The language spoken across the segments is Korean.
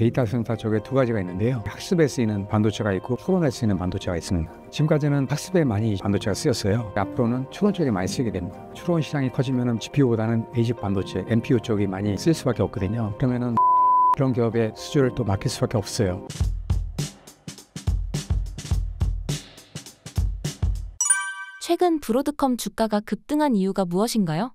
데이터 센터 쪽에 두 가지가 있는데요. 학습에 쓰이는 반도체가 있고 추론에 쓰이는 반도체가 있습니다. 지금까지는 학습에 많이 반도체가 쓰였어요. 앞으로는 추론 쪽에 많이 쓰게 됩니다. 추론 시장이 커지면 GPU보다는 ASIC 반도체, NPU 쪽이 많이 쓸 수밖에 없거든요. 그러면은 그런 기업의 수주를 또 맡길 수밖에 없어요. 최근 브로드컴 주가가 급등한 이유가 무엇인가요?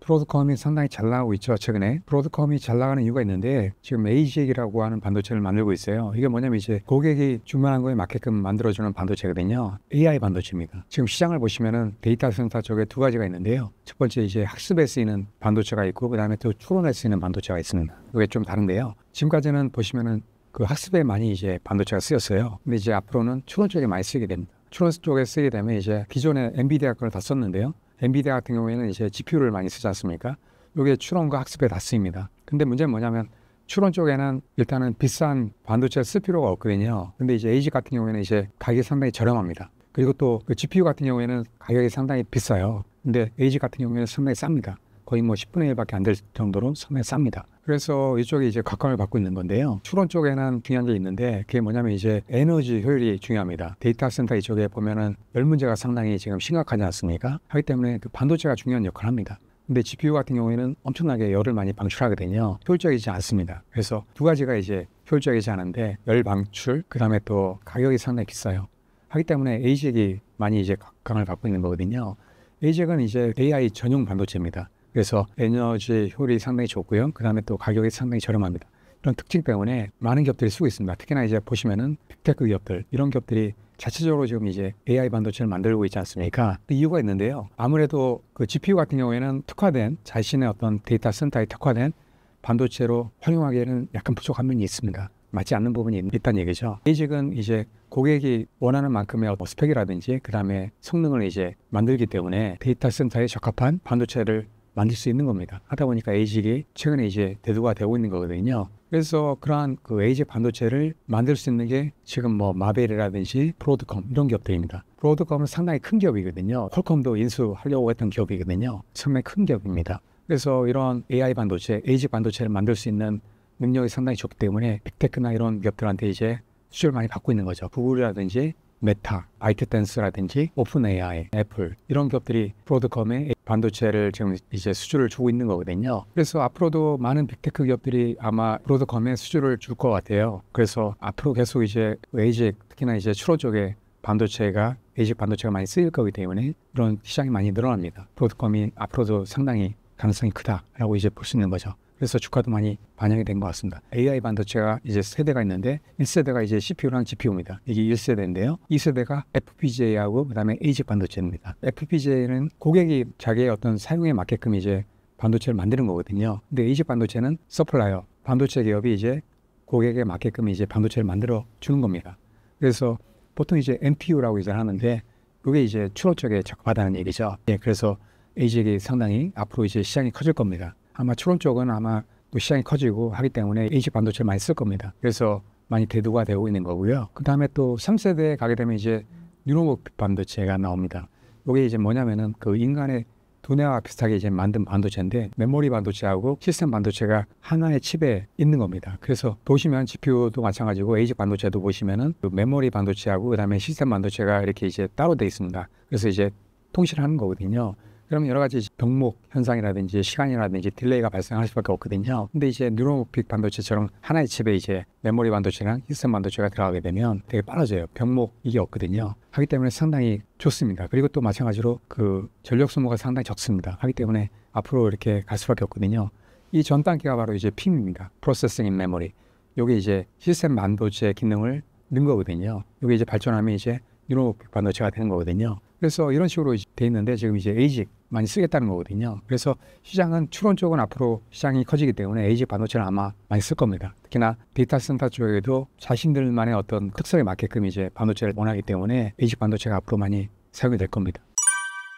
브로드컴이 상당히 잘 나가고 있죠. 최근에 브로드컴이 잘 나가는 이유가 있는데 지금 ASIC이라고 하는 반도체를 만들고 있어요. 이게 뭐냐면 이제 고객이 주문한 거에 맞게끔 만들어주는 반도체거든요. AI 반도체입니다. 지금 시장을 보시면은 데이터 센터 쪽에 두 가지가 있는데요. 첫 번째 이제 학습에 쓰이는 반도체가 있고 그 다음에 또 추론에 쓰이는 반도체가 있습니다. 이게 좀 다른데요. 지금까지는 보시면은 그 학습에 많이 이제 반도체가 쓰였어요. 근데 이제 앞으로는 추론 쪽에 많이 쓰게 됩니다. 추론 쪽에 쓰게 되면 이제 기존에 엔비디아 걸 다 썼는데요. 엔비디아 같은 경우에는 이제 GPU를 많이 쓰지 않습니까? 이게 추론과 학습에 다 쓰입니다. 근데 문제는 뭐냐면 추론 쪽에는 일단은 비싼 반도체를 쓸 필요가 없거든요. 근데 이제 ASIC 같은 경우에는 이제 가격이 상당히 저렴합니다. 그리고 또 그 GPU 같은 경우에는 가격이 상당히 비싸요. 근데 ASIC 같은 경우에는 상당히 쌉니다. 거의 뭐 10분의 1밖에 안 될 정도로 상당히 쌉니다. 그래서 이쪽이 이제 각광을 받고 있는 건데요. 추론 쪽에는 중요한 게 있는데 그게 뭐냐면 이제 에너지 효율이 중요합니다. 데이터 센터 이쪽에 보면은 열 문제가 상당히 지금 심각하지 않습니까? 하기 때문에 그 반도체가 중요한 역할을 합니다. 근데 GPU 같은 경우에는 엄청나게 열을 많이 방출하거든요. 효율적이지 않습니다. 그래서 두 가지가 이제 효율적이지 않은데 열 방출, 그 다음에 또 가격이 상당히 비싸요. 하기 때문에 ASIC이 많이 이제 각광을 받고 있는 거거든요. ASIC은 이제 AI 전용 반도체입니다. 그래서 에너지 효율이 상당히 좋고요. 그 다음에 또 가격이 상당히 저렴합니다. 이런 특징 때문에 많은 기업들이 쓰고 있습니다. 특히나 이제 보시면은 빅테크 기업들, 이런 기업들이 자체적으로 지금 이제 AI 반도체를 만들고 있지 않습니까? 그 이유가 있는데요. 아무래도 그 GPU 같은 경우에는 특화된 자신의 어떤 데이터 센터에 특화된 반도체로 활용하기에는 약간 부족한 면이 있습니다. 맞지 않는 부분이 있다는 얘기죠. ASIC은 이제 고객이 원하는 만큼의 스펙이라든지 그 다음에 성능을 이제 만들기 때문에 데이터 센터에 적합한 반도체를 만들 수 있는 겁니다. 하다 보니까 ASIC이 최근에 이제 대두가 되고 있는 거거든요. 그래서 그러한 그 ASIC 반도체를 만들 수 있는 게 지금 뭐 마벨이라든지 브로드컴 이런 기업들입니다. 브로드컴은 상당히 큰 기업이거든요. 퀄컴도 인수하려고 했던 기업이거든요. 상당히 큰 기업입니다. 그래서 이런 AI 반도체, ASIC 반도체를 만들 수 있는 능력이 상당히 좋기 때문에 빅테크나 이런 기업들한테 이제 수주를 많이 받고 있는 거죠. 구글이라든지 메타, 바이트댄스라든지 오픈AI, 애플 이런 기업들이 브로드컴에 반도체를 지금 이제 수주를 주고 있는 거거든요. 그래서 앞으로도 많은 빅테크 기업들이 아마 브로드컴에 수주를 줄 것 같아요. 그래서 앞으로 계속 이제 ASIC 특히나 이제 추론 쪽에 반도체가 ASIC 반도체가 많이 쓰일 거기 때문에 이런 시장이 많이 늘어납니다. 브로드컴이 앞으로도 상당히 가능성이 크다라고 이제 볼 수 있는 거죠. 그래서 주가도 많이 반영이 된 것 같습니다. AI 반도체가 이제 세대가 있는데 1세대가 이제 CPU랑 GPU입니다. 이게 1세대인데요. 2세대가 FPGA하고 그다음에 ASIC 반도체입니다. FPGA는 고객이 자기의 어떤 사용에 맞게끔 이제 반도체를 만드는 거거든요. 근데 ASIC 반도체는 서플라이어, 반도체 기업이 이제 고객에 맞게끔 이제 반도체를 만들어 주는 겁니다. 그래서 보통 이제 NPU라고 이제 하는데 그게 이제 추론 쪽에 적합하다는 얘기죠. 예, 그래서 ASIC이 상당히 앞으로 이제 시장이 커질 겁니다. 아마 추론 쪽은 아마 또 시장이 커지고 하기 때문에 ASIC 반도체를 많이 쓸 겁니다. 그래서 많이 대두가 되고 있는 거고요. 그 다음에 또 3세대에 가게 되면 이제 뉴런목 반도체가 나옵니다. 이게 이제 뭐냐면은 그 인간의 두뇌와 비슷하게 이제 만든 반도체인데 메모리 반도체하고 시스템 반도체가 하나의 칩에 있는 겁니다. 그래서 보시면 GPU도 마찬가지고 ASIC 반도체도 보시면은 그 메모리 반도체하고 그 다음에 시스템 반도체가 이렇게 이제 따로 돼 있습니다. 그래서 이제 통신을 하는 거거든요. 그러면 여러 가지 병목 현상이라든지 시간이라든지 딜레이가 발생할 수밖에 없거든요. 근데 이제 뉴런목픽 반도체처럼 하나의 칩에 이제 메모리 반도체랑 시스템 반도체가 들어가게 되면 되게 빨라져요. 병목 이게 없거든요. 하기 때문에 상당히 좋습니다. 그리고 또 마찬가지로 그 전력 소모가 상당히 적습니다. 하기 때문에 앞으로 이렇게 갈 수밖에 없거든요. 이 전 단계가 바로 이제 PIM입니다. 프로세싱 인 메모리. 요게 이제 시스템 반도체 기능을 넣은 거거든요. 요게 이제 발전하면 이제 뉴런목픽 반도체가 되는 거거든요. 그래서 이런 식으로 돼 있는데 지금 이제 ASIC 많이 쓰겠다는 거거든요. 그래서 시장은 추론 쪽은 앞으로 시장이 커지기 때문에 ASIC 반도체를 아마 많이 쓸 겁니다. 특히나 데이터 센터 쪽에도 자신들만의 어떤 특성에 맞게끔 이제 반도체를 원하기 때문에 ASIC 반도체가 앞으로 많이 사용이 될 겁니다.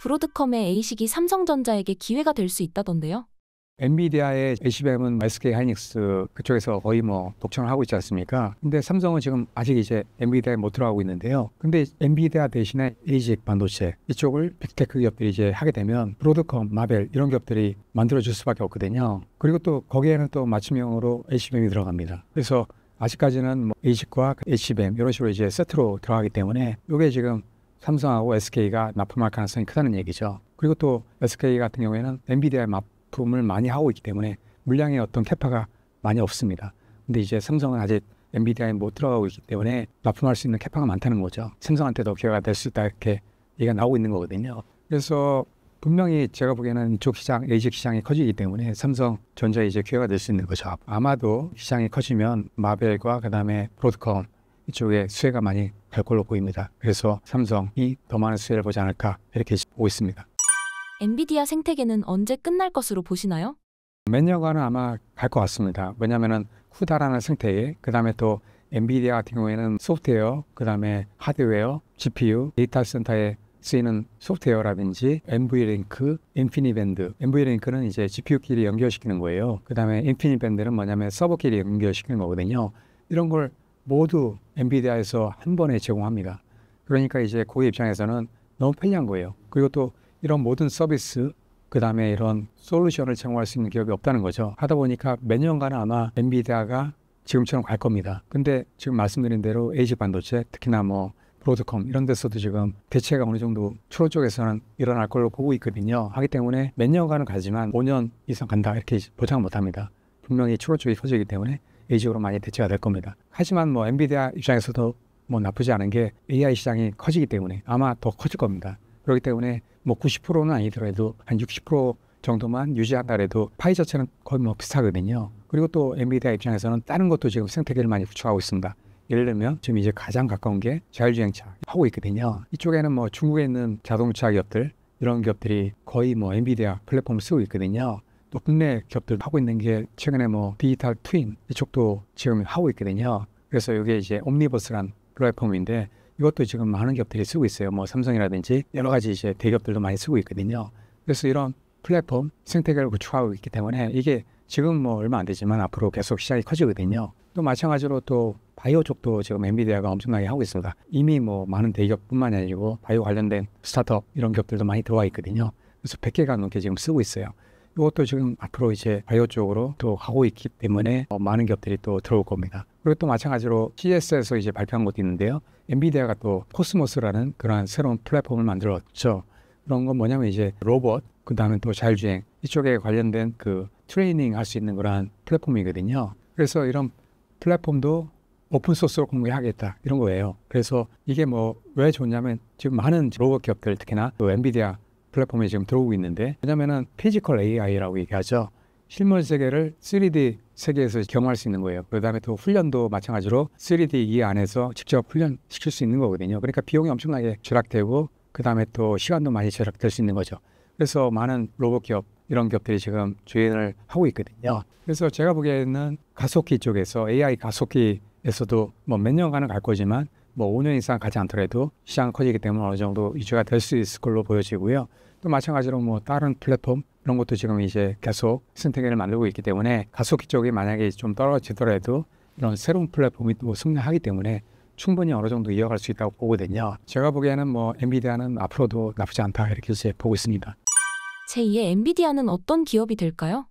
브로드컴의 ASIC이 삼성전자에게 기회가 될 수 있다던데요? 엔비디아의 HBM은 SK 하이닉스 그쪽에서 거의 뭐 독점을 하고 있지 않습니까? 근데 삼성은 지금 아직 이제 엔비디아에 못 들어가고 있는데요. 근데 엔비디아 대신에 ASIC 반도체 이쪽을 빅테크 기업들이 이제 하게 되면 브로드컴, 마벨 이런 기업들이 만들어줄 수밖에 없거든요. 그리고 또 거기에는 또 맞춤형으로 HBM이 들어갑니다. 그래서 아직까지는 뭐 ASIC과 HBM 이런 식으로 이제 세트로 들어가기 때문에 이게 지금 삼성하고 SK가 납품할 가능성이 크다는 얘기죠. 그리고 또 SK 같은 경우에는 엔비디아에 납품을 많이 하고 있기 때문에 물량의 어떤 캐파가 많이 없습니다. 근데 이제 삼성은 아직 엔비디아에 못 들어가고 있기 때문에 납품할 수 있는 캐파가 많다는 거죠. 삼성한테도 기회가 될 수 있다 이렇게 얘기가 나오고 있는 거거든요. 그래서 분명히 제가 보기에는 이쪽 시장, ASIC 시장이 커지기 때문에 삼성전자에 이제 기회가 될 수 있는 거죠. 아마도 시장이 커지면 마벨과 그다음에 브로드컴 이쪽에 수혜가 많이 갈 걸로 보입니다. 그래서 삼성이 더 많은 수혜를 보지 않을까 이렇게 보고 있습니다. 엔비디아 생태계는 언제 끝날 것으로 보시나요? 몇 년간은 아마 갈 것 같습니다. 왜냐하면 후다라는 생태계, 그 다음에 또 엔비디아 같은 경우에는 소프트웨어, 그 다음에 하드웨어, GPU, 데이터 센터에 쓰이는 소프트웨어라든지 NVLink, 인피니밴드. NVLink는 이제 GPU끼리 연결시키는 거예요. 그 다음에 인피니밴드는 뭐냐면 서버끼리 연결시키는 거거든요. 이런 걸 모두 엔비디아에서 한 번에 제공합니다. 그러니까 이제 고객 입장에서는 너무 편리한 거예요. 그리고 또 이런 모든 서비스, 그 다음에 이런 솔루션을 제공할 수 있는 기업이 없다는 거죠. 하다 보니까 몇 년간은 아마 엔비디아가 지금처럼 갈 겁니다. 근데 지금 말씀드린 대로 ASIC 반도체, 특히나 뭐 브로드컴 이런 데서도 지금 대체가 어느 정도 추론 쪽에서는 일어날 걸로 보고 있거든요. 하기 때문에 몇 년간은 가지만 5년 이상 간다 이렇게 보장은 못합니다. 분명히 추론 쪽이 커지기 때문에 ASIC으로 많이 대체가 될 겁니다. 하지만 뭐 엔비디아 입장에서도 뭐 나쁘지 않은 게 AI 시장이 커지기 때문에 아마 더 커질 겁니다. 그렇기 때문에 뭐 90%는 아니더라도 한 60% 정도만 유지한다래도 파이 자체는 거의 뭐 비슷하거든요. 그리고 또 엔비디아 입장에서는 다른 것도 지금 생태계를 많이 구축하고 있습니다. 예를 들면 지금 이제 가장 가까운 게 자율주행차 하고 있거든요. 이쪽에는 뭐 중국에 있는 자동차 기업들 이런 기업들이 거의 뭐 엔비디아 플랫폼을 쓰고 있거든요. 또 국내 기업들 하고 있는 게 최근에 뭐 디지털 트윈 이쪽도 지금 하고 있거든요. 그래서 이게 이제 옴니버스란 플랫폼인데 이것도 지금 많은 기업들이 쓰고 있어요. 뭐 삼성이라든지 여러 가지 이제 대기업들도 많이 쓰고 있거든요. 그래서 이런 플랫폼 생태계를 구축하고 있기 때문에 이게 지금 뭐 얼마 안 되지만 앞으로 계속 시장이 커지거든요. 또 마찬가지로 또 바이오 쪽도 지금 엔비디아가 엄청나게 하고 있습니다. 이미 뭐 많은 대기업뿐만이 아니고 바이오 관련된 스타트업 이런 기업들도 많이 들어와 있거든요. 그래서 100개가 넘게 지금 쓰고 있어요. 이것도 지금 앞으로 이제 바이오 쪽으로 또 가고 있기 때문에 많은 기업들이 또 들어올 겁니다. 그리고 또 마찬가지로 CES에서 이제 발표한 것도 있는데요. 엔비디아가 또 코스모스라는 그러한 새로운 플랫폼을 만들었죠. 그런 건 뭐냐면 이제 로봇, 그 다음에 또 자율주행 이쪽에 관련된 그 트레이닝 할 수 있는 그러한 플랫폼이거든요. 그래서 이런 플랫폼도 오픈소스로 공개하겠다 이런 거예요. 그래서 이게 뭐 왜 좋냐면 지금 많은 로봇 기업들 특히나 또 엔비디아 플랫폼에 지금 들어오고 있는데 왜냐면은 피지컬 AI라고 얘기하죠. 실물 세계를 3D 세계에서 경험할 수 있는 거예요. 그 다음에 또 훈련도 마찬가지로 3D 이 안에서 직접 훈련시킬 수 있는 거거든요. 그러니까 비용이 엄청나게 절약되고 그 다음에 또 시간도 많이 절약될 수 있는 거죠. 그래서 많은 로봇 기업 이런 기업들이 지금 주행을 하고 있거든요. 그래서 제가 보기에는 가속기 쪽에서 AI 가속기에서도 뭐 몇 년간은 갈 거지만 뭐 5년 이상 가지 않더라도 시장이 커지기 때문에 어느 정도 유지가 될 수 있을 걸로 보여지고요. 또 마찬가지로 뭐 다른 플랫폼 이런 것도 지금 이제 계속 생태계를 만들고 있기 때문에 가속기 쪽이 만약에 좀 떨어지더라도 이런 새로운 플랫폼이 또 승리하기 때문에 충분히 어느 정도 이어갈 수 있다고 보거든요. 제가 보기에는 뭐 엔비디아는 앞으로도 나쁘지 않다 이렇게 이제 보고 있습니다. 제2의 엔비디아는 어떤 기업이 될까요?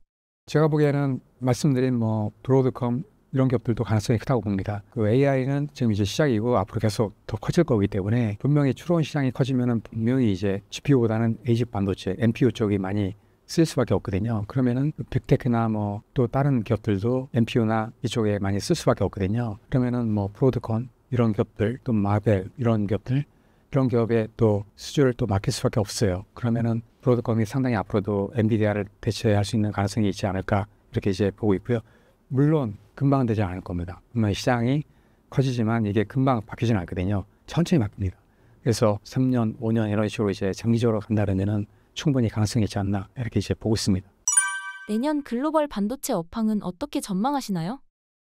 제가 보기에는 말씀드린 뭐 브로드컴 이런 기업들도 가능성이 크다고 봅니다. 그 AI는 지금 이제 시작이고 앞으로 계속 더 커질 거기 때문에 분명히 추론 시장이 커지면은 분명히 이제 GPU보다는 ASIC 반도체, NPU 쪽이 많이 쓸 수밖에 없거든요. 그러면은 빅테크나 뭐 또 다른 기업들도 NPU나 이쪽에 많이 쓸 수밖에 없거든요. 그러면은 뭐 브로드컴 이런 기업들, 또 마벨 이런 기업들 이런 기업에 또 수주를 또 맡길 수밖에 없어요. 그러면은 브로드컴이 상당히 앞으로도 엔비디아를 대체할 수 있는 가능성이 있지 않을까 이렇게 이제 보고 있고요. 물론 금방 되지 않을 겁니다. 분명 시장이 커지지만 이게 금방 바뀌지는 않거든요. 천천히 바뀝니다. 그래서 3년, 5년 이런 식으로 이제 장기적으로 간다면은 충분히 가능성이 있지 않나 이렇게 이제 보고 있습니다. 내년 글로벌 반도체 업황은 어떻게 전망하시나요?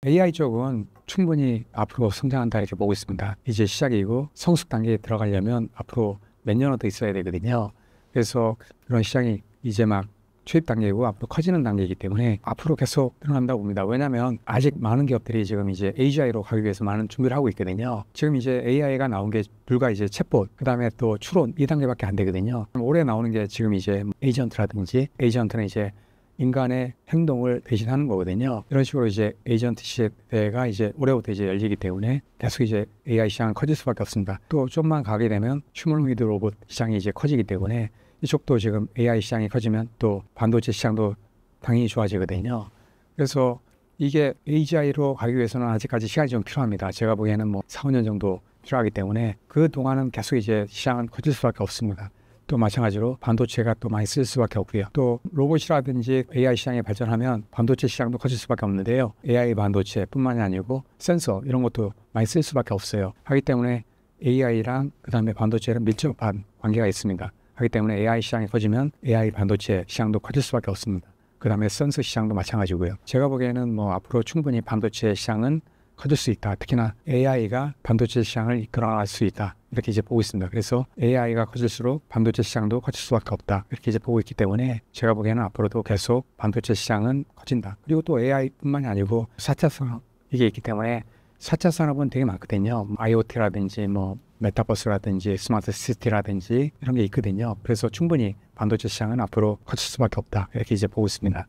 AI 쪽은 충분히 앞으로 성장한다 이렇게 보고 있습니다. 이제 시작이고 성숙 단계에 들어가려면 앞으로 몇 년은 더 있어야 되거든요. 그래서 그런 시장이 이제 막 초입 단계이고 앞으로 커지는 단계이기 때문에 앞으로 계속 늘어난다고 봅니다. 왜냐하면 아직 많은 기업들이 지금 이제 AGI로 가기 위해서 많은 준비를 하고 있거든요. 지금 이제 AI가 나온 게 불과 이제 챗봇, 그 다음에 또 추론 2단계밖에 안 되거든요. 올해 나오는 게 지금 이제 에이전트라든지 에이전트는 이제 인간의 행동을 대신하는 거거든요. 이런 식으로 이제 에이전트 시대가 이제 올해부터 이제 열리기 때문에 계속 이제 AI 시장은 커질 수밖에 없습니다. 또 좀만 가게 되면 휴머노이드 로봇 시장이 이제 커지기 때문에 이쪽도 지금 AI 시장이 커지면 또 반도체 시장도 당연히 좋아지거든요. 그래서 이게 AGI로 가기 위해서는 아직까지 시간이 좀 필요합니다. 제가 보기에는 뭐 4, 5년 정도 필요하기 때문에 그 동안은 계속 이제 시장은 커질 수밖에 없습니다. 또 마찬가지로 반도체가 또 많이 쓸 수밖에 없고요. 또 로봇이라든지 AI 시장이 발전하면 반도체 시장도 커질 수밖에 없는데요. AI 반도체뿐만이 아니고 센서 이런 것도 많이 쓸 수밖에 없어요. 하기 때문에 AI랑 그다음에 반도체는 밀접한 관계가 있습니다. 하기 때문에 AI 시장이 커지면 AI 반도체 시장도 커질 수밖에 없습니다. 그 다음에 센서 시장도 마찬가지고요. 제가 보기에는 뭐 앞으로 충분히 반도체 시장은 커질 수 있다. 특히나 AI가 반도체 시장을 이끌어갈 수 있다. 이렇게 이제 보고 있습니다. 그래서 AI가 커질수록 반도체 시장도 커질 수밖에 없다. 이렇게 이제 보고 있기 때문에 제가 보기에는 앞으로도 계속 반도체 시장은 커진다. 그리고 또 AI뿐만이 아니고 4차 산업 이게 있기 때문에 4차 산업은 되게 많거든요. IoT라든지 뭐 메타버스라든지 스마트 시티라든지 이런 게 있거든요. 그래서 충분히 반도체 시장은 앞으로 커질 수밖에 없다. 이렇게 이제 보고 있습니다.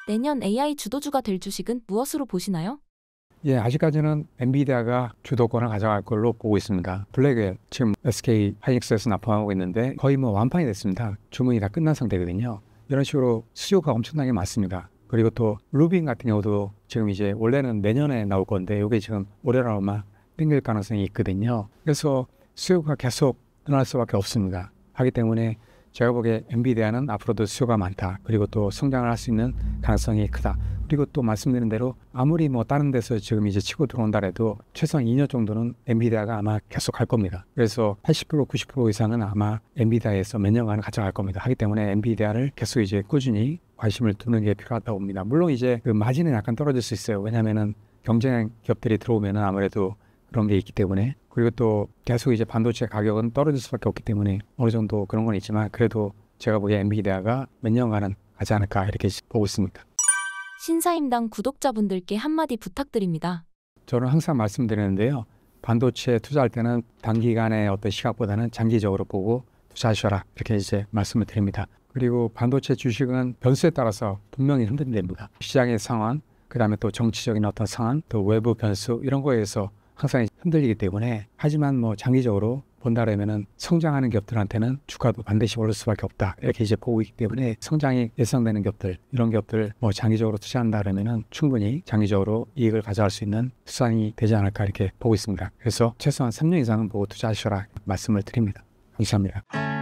내년 AI 주도주가 될 주식은 무엇으로 보시나요? 예, 아직까지는 엔비디아가 주도권을 가져갈 걸로 보고 있습니다. 블랙웰 지금 SK 하이닉스에서 납품하고 있는데 거의 뭐 완판이 됐습니다. 주문이 다 끝난 상태거든요. 이런 식으로 수요가 엄청나게 많습니다. 그리고 또 루빈 같은 경우도 지금 이제 원래는 내년에 나올 건데 이게 지금 올해라고만 땡길 가능성이 있거든요. 그래서 수요가 계속 늘어날 수밖에 없습니다. 하기 때문에 제가 보기에 엔비디아는 앞으로도 수요가 많다. 그리고 또 성장을 할 수 있는 가능성이 크다. 그리고 또 말씀드린 대로 아무리 뭐 다른 데서 지금 이제 치고 들어온다 해도 최소한 2년 정도는 엔비디아가 아마 계속 할 겁니다. 그래서 80% 90% 이상은 아마 엔비디아에서 몇 년간 가져갈 겁니다. 하기 때문에 엔비디아를 계속 이제 꾸준히 관심을 두는 게 필요하다고 봅니다. 물론 이제 그 마진은 약간 떨어질 수 있어요. 왜냐하면은 경쟁 기업들이 들어오면은 아무래도 그런 게 있기 때문에 그리고 또 계속 이제 반도체 가격은 떨어질 수밖에 없기 때문에 어느 정도 그런 건 있지만 그래도 제가 보기에 엔비디아가 몇 년간은 가지 않을까 이렇게 보고 있습니다. 신사임당 구독자분들께 한마디 부탁드립니다. 저는 항상 말씀드리는데요. 반도체 투자할 때는 단기간의 어떤 시각보다는 장기적으로 보고 투자하셔라 이렇게 이제 말씀을 드립니다. 그리고 반도체 주식은 변수에 따라서 분명히 흔들립니다. 시장의 상황, 그 다음에 또 정치적인 어떤 상황, 또 외부 변수 이런 거에 의해서 항상 흔들리기 때문에 하지만 뭐 장기적으로 본다라면은 성장하는 기업들한테는 주가도 반드시 오를 수밖에 없다 이렇게 이제 보고 있기 때문에 성장이 예상되는 기업들 이런 기업들 뭐 장기적으로 투자한다라면은 충분히 장기적으로 이익을 가져갈 수 있는 수단이 되지 않을까 이렇게 보고 있습니다. 그래서 최소한 3년 이상은 보고 투자하셔라 말씀을 드립니다. 감사합니다.